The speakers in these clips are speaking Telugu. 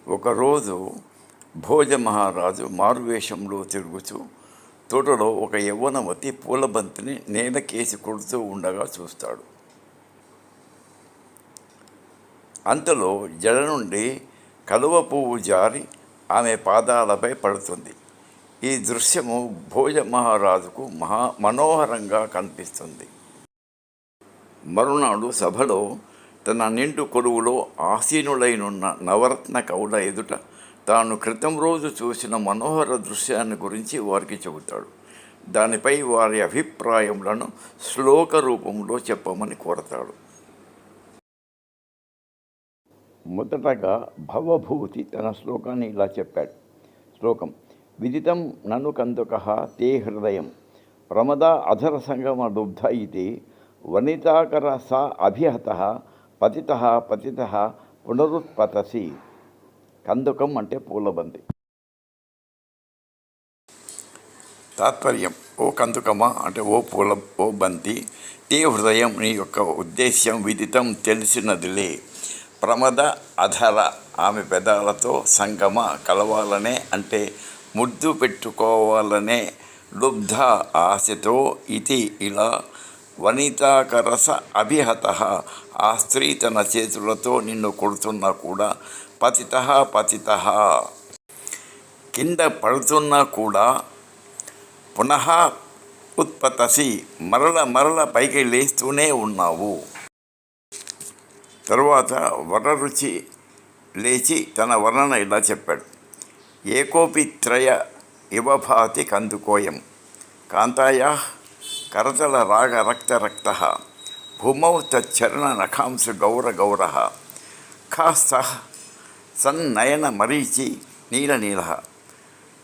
ఒకరోజు భోజ మహారాజు మారువేషంలో తిరుగుతూ తోటలో ఒక యవ్వనవతి పూలబంతిని నేలకేసి కొడుతూ ఉండగా చూస్తాడు. అంతలో జడ నుండి కలువ పువ్వు జారి ఆమె పాదాలపై పడుతుంది. ఈ దృశ్యము భోజ మహారాజుకు మనోహరంగా కనిపిస్తుంది. మరునాడు సభలో తన నిండు కొలువులో ఆసీనులైనున్న నవరత్న కవుల ఎదుట తాను క్రితం రోజు చూసిన మనోహర దృశ్యాన్ని గురించి వారికి చెబుతాడు. దానిపై వారి అభిప్రాయములను శ్లోక రూపంలో చెప్పమని కోరతాడు. మొదటగా భవభూతి తన శ్లోకాన్ని ఇలా చెప్పాడు. శ్లోకం: విదితం నను కందుకః తే హృదయం ప్రమద అధర సంగమ దుగ్ధ ఇది వనితాకర సా అభిహతః పతితః పతితః పునరుత్పతసి. కందుకం అంటే పూలబంతి. తాత్పర్యం: ఓ కందుకమా అంటే ఓ బంతి, తే హృదయం నీ యొక్క ఉద్దేశ్యం విదితం తెలిసినదిలే, ప్రమద అధర ఆమె పెదాలతో, సంగమ కలవాలనే అంటే ముద్దు పెట్టుకోవాలనే, లుబ్ధ ఆశతో, ఇది ఇలా, వనితాకరస అభిహత ఆ స్త్రీ తన చేతులతో నిన్ను కొడుతున్నా కూడా, పతిత పతిత కింద పడుతున్నా కూడా, పునః ఉత్పతసి మరల పైకి లేస్తూనే ఉన్నావు. తరువాత వరరుచి లేచి తన వర్ణన ఇలా చెప్పాడు. ఏకోపి త్రయ ఇవభాతి కందుకోయం కాంతాయా కరతల రాగ రక్త రక్త భూమౌ తచ్చరణ నఖాంశు గౌర గౌర ఖాస్త సన్నయన మరీచి నీల నీల.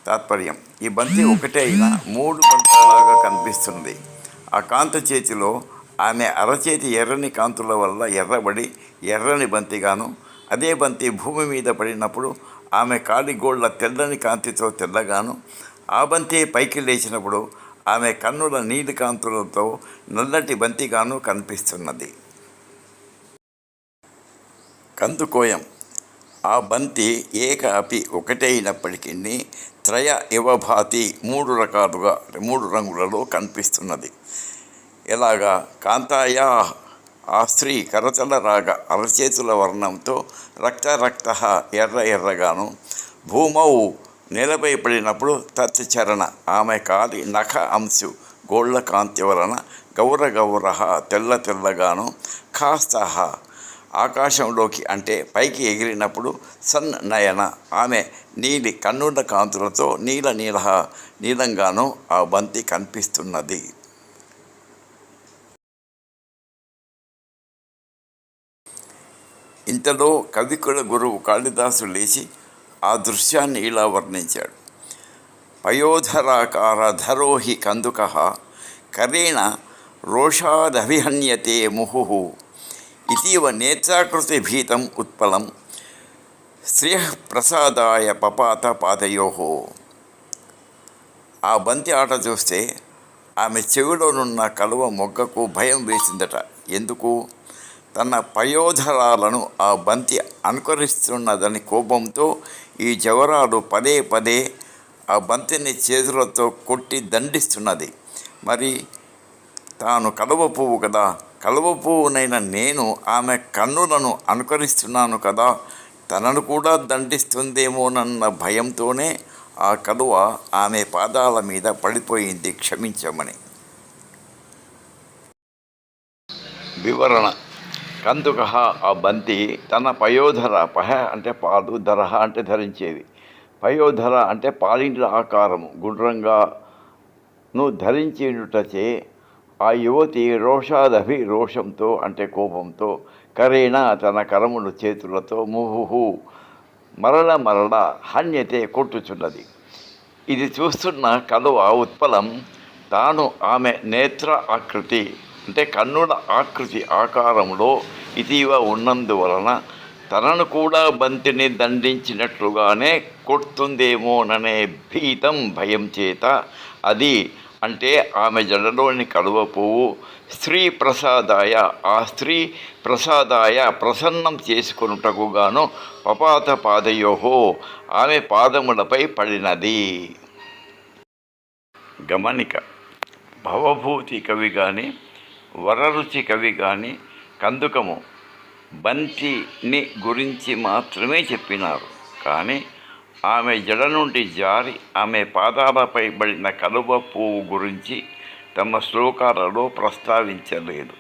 తాత్పర్యం: ఈ బంతి ఒకటే అయినా మూడు బంతులాగా కనిపిస్తుంది. ఆ కాంత చేతిలో ఆమె అరచేతి ఎర్రని కాంతుల వల్ల ఎర్రబడి ఎర్రని బంతిగాను, అదే బంతి భూమి మీద పడినప్పుడు ఆమె కాలిగోళ్ల తెల్లని కాంతితో తెల్లగాను, ఆ బంతి పైకి లేచినప్పుడు ఆమె కన్నుల నీలి కాంతులతో నల్లటి బంతిగాను కనిపిస్తున్నది. కందుకోయం ఆ బంతి ఏక అపి ఒకటే అయినప్పటికీ త్రయ ఇవభాతి మూడు రకాలుగా మూడు రంగులలో కనిపిస్తున్నది. ఎలాగా? కాంతాయా ఆ స్త్రీ కరతల రాగ అరచేతుల వర్ణంతో, రక్త రక్త ఎర్ర ఎర్రగాను, భూమౌ నేలపై పడినప్పుడు, తచ్చరణ ఆమె కాలి నఖ అంశు గోళ్ల కాంతి వలన, గౌర గౌర తెల్ల తెల్లగాను, ఖాస్త ఆకాశంలోకి అంటే పైకి ఎగిరినప్పుడు, సన్ నయన ఆమె నీలి కన్నుల కాంతులతో నీల నీల నీలంగాను ఆ బంతి కనిపిస్తున్నది. ఇంతలో కవికుల గురువు కాళిదాసు లేచి ఆ దృశ్యాన్ని ఇలా వర్ణించాడు. పయోధరాకార ధరోహి కందుకః కరేణ రోషాదభిహన్యతే ముహుః ఇతీవ నేత్రాకృతి భీతం ఉత్పలం శ్రియ ప్రసాదాయ పపాత పాదయోః. ఆ బంతి ఆట చూస్తే ఆమె చెవిలోనున్న కలువ మొగ్గకు భయం వేసిందట. ఎందుకు? తన పయోధరాలను ఆ బంతి అనుకరిస్తున్నదని కోపంతో ఈ జవరాలు పదే పదే ఆ బంతిని చేతులతో కొట్టి దండిస్తున్నది. మరి తాను కలువ పువ్వు కదా, కలువ పువ్వునైన నేను ఆమె కన్నులను అనుకరిస్తున్నాను కదా, తనను కూడా దండిస్తుందేమోనన్న భయంతోనే ఆ కలువ ఆమె పాదాల మీద పడిపోయింది, క్షమించమని. వివరణ: కందుక ఆ బంతి తన పయోధర, పహ అంటే పాలు, ధర అంటే ధరించేది, పయోధర అంటే పాలిండ్ల ఆకారము గుండ్రంగాను ధరించేటచే ఆ యువతి రోషాదభి రోషంతో అంటే కోపంతో, కరేణ తన కరములు చేతులతో, ముహుహు మరల హన్యతే కొట్టుచున్నది. ఇది చూస్తున్న కలువ ఉత్పలం తాను ఆమె నేత్ర ఆకృతి అంటే కన్నుల ఆకృతి ఆకారంలో ఇటీవ ఉన్నందువలన తనను కూడా బంతిని దండించినట్లుగానే కొడుతుందేమోననే భయం చేత, అది అంటే ఆమె జడలోని కలువ పువ్వు స్త్రీ ప్రసాదాయ, ఆ స్త్రీ ప్రసాదాయ ప్రసన్నం చేసుకొనుటకు గాను పపాత పాదయోహో, ఆమె పాదములపై పడినది. గమనిక: భవభూతి కవి కానీ వరరుచి కవి కానీ కందుకము బంతిని గురించి మాత్రమే చెప్పినారు, కానీ ఆమె జడ నుండి జారి ఆమె పాదాలపై పడిన కలువ పువ్వు గురించి తమ శ్లోకాలలో ప్రస్తావించలేదు.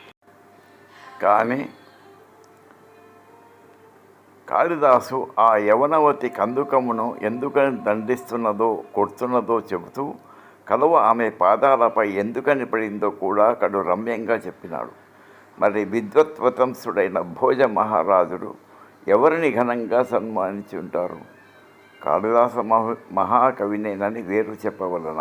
కానీ కాళిదాసు ఆ యవనవతి కందుకమును ఎందుకని దండిస్తున్నదో కొడుతున్నదో చెబుతూ కలువ ఆమె పాదాలపై ఎందుకని పడిందో కూడా కడు రమ్యంగా చెప్పినాడు. మరి విద్వత్వతంసుడైన భోజ మహారాజుడు ఎవరిని ఘనంగా సన్మానించి ఉంటారు? కాళిదాస మహాకవినేనని వేరు చెప్పవలన?